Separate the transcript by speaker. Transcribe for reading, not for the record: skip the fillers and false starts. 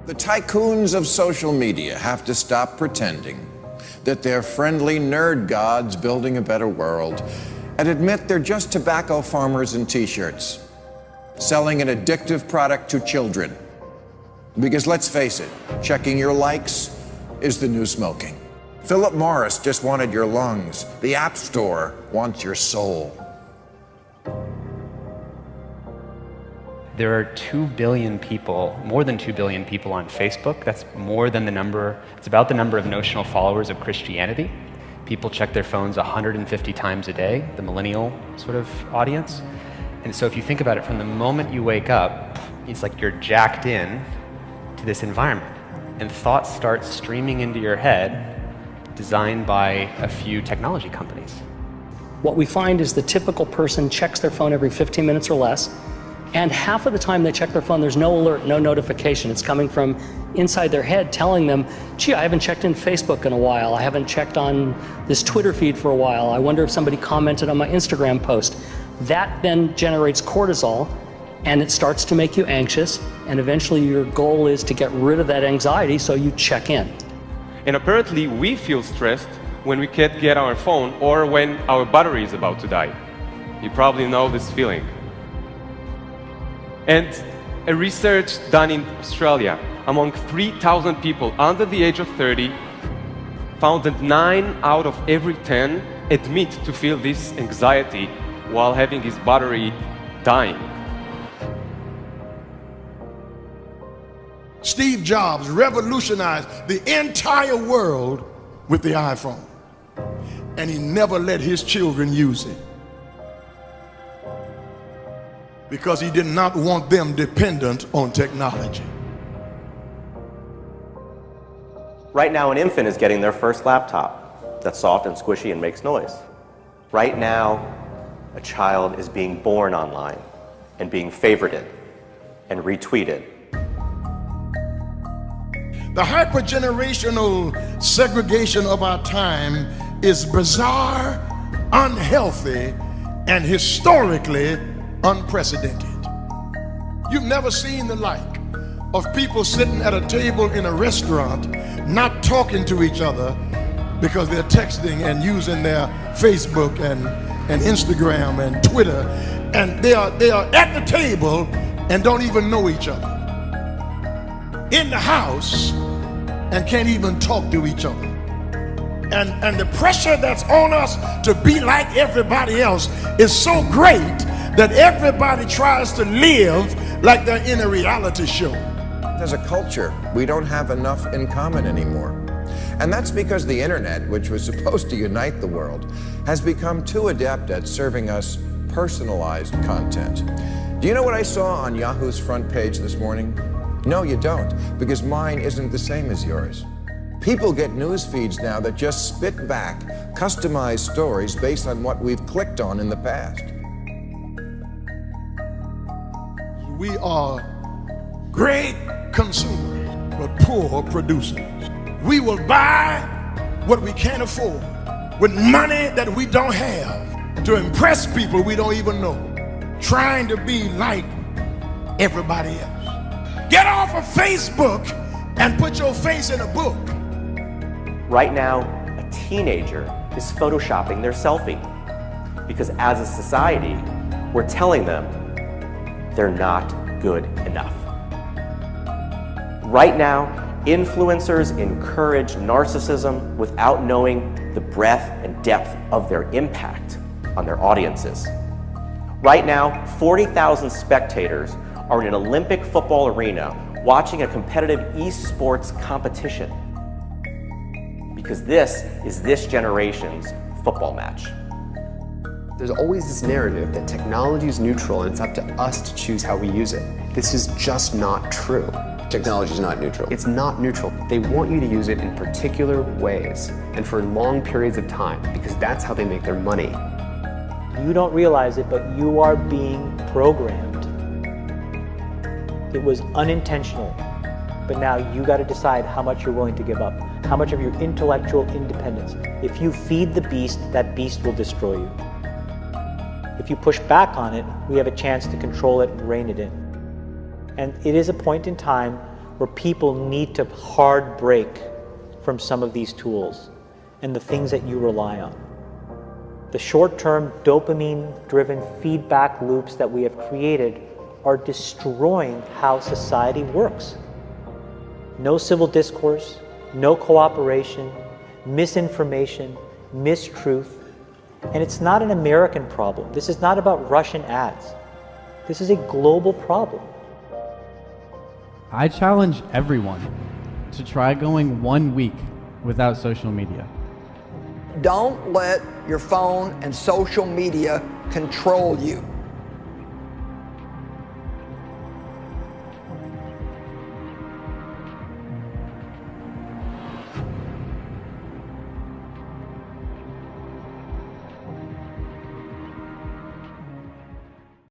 Speaker 1: The tycoons of social media have to stop pretending that they're friendly nerd gods building a better world and admit they're just tobacco farmers in t-shirts, selling an addictive product to children. Because let's face it, checking your likes is the new smoking. Philip Morris just wanted your lungs. The App Store wants your soul.
Speaker 2: There are 2 billion people, more than 2 billion people on Facebook. That's more than the number, it's about the number of notional followers of Christianity. People check their phones 150 times a day, the millennial sort of audience. And so if you think about it, from the moment you wake up, it's like you're jacked in to this environment. And thoughts start streaming into your head, designed by a few technology companies.
Speaker 3: What we find is the typical person checks their phone every 15 minutes or less, and half of the time they check their phone, there's no alert, no notification. It's coming from inside their head telling them, gee, I haven't checked in Facebook in a while. I haven't checked on this Twitter feed for a while. I wonder if somebody commented on my Instagram post. That then generates cortisol, and it starts to make you anxious, and eventually your goal is to get rid of that anxiety, so you check in.
Speaker 4: And apparently we feel stressed when we can't get our phone or when our battery is about to die. You probably know this feeling. And a research done in Australia among 3,000 people under the age of 30 found that 9 out of every 10 admit to feel this anxiety while having his battery dying.
Speaker 5: Steve Jobs revolutionized the entire world with the iPhone, and he never let his children use it because he did not want them dependent on technology.
Speaker 6: Right now, an infant is getting their first laptop that's soft and squishy and makes noise. Right now, a child is being born online and being favorited and retweeted.
Speaker 5: The hypergenerational segregation of our time is bizarre, unhealthy, and historically unprecedented. You've never seen the like of people sitting at a table in a restaurant not talking to each other because they're texting and using their Facebook and Instagram and Twitter, and they are at the table and don't even know each other. In the house and can't even talk to each other. And the pressure that's on us to be like everybody else is so great that everybody tries to live like they're in a reality show.
Speaker 1: As a culture, we don't have enough in common anymore. And that's because the internet, which was supposed to unite the world, has become too adept at serving us personalized content. Do you know what I saw on Yahoo's front page this morning? No, you don't, because mine isn't the same as yours. People get news feeds now that just spit back customized stories based on what we've clicked on in the past.
Speaker 5: We are great consumers, but poor producers. We will buy what we can't afford with money that we don't have to impress people we don't even know, trying to be like everybody else. Get off of Facebook and put your face in a book.
Speaker 6: Right now, a teenager is photoshopping their selfie because as a society, we're telling them they're not good enough. Right now, influencers encourage narcissism without knowing the breadth and depth of their impact on their audiences. Right now, 40,000 spectators are in an Olympic football arena watching a competitive esports competition because this is this generation's football match.
Speaker 7: There's always this narrative that technology is neutral and it's up to us to choose how we use it. This is just not true.
Speaker 8: Technology is not neutral.
Speaker 7: It's not neutral. They want you to use it in particular ways and for long periods of time because that's how they make their money.
Speaker 9: You don't realize it, but you are being programmed. It was unintentional, but now you got to decide how much you're willing to give up, how much of your intellectual independence. If you feed the beast, that beast will destroy you. If you push back on it, we have a chance to control it and rein it in. And it is a point in time where people need to hard break from some of these tools and the things that you rely on. The short-term dopamine-driven feedback loops that we have created are destroying how society works. No civil discourse, no cooperation, misinformation, mistruth. And it's not an American problem. This is not about Russian ads. This is a global problem.
Speaker 8: I challenge everyone to try going 1 week without social media.
Speaker 10: Don't let your phone and social media control you.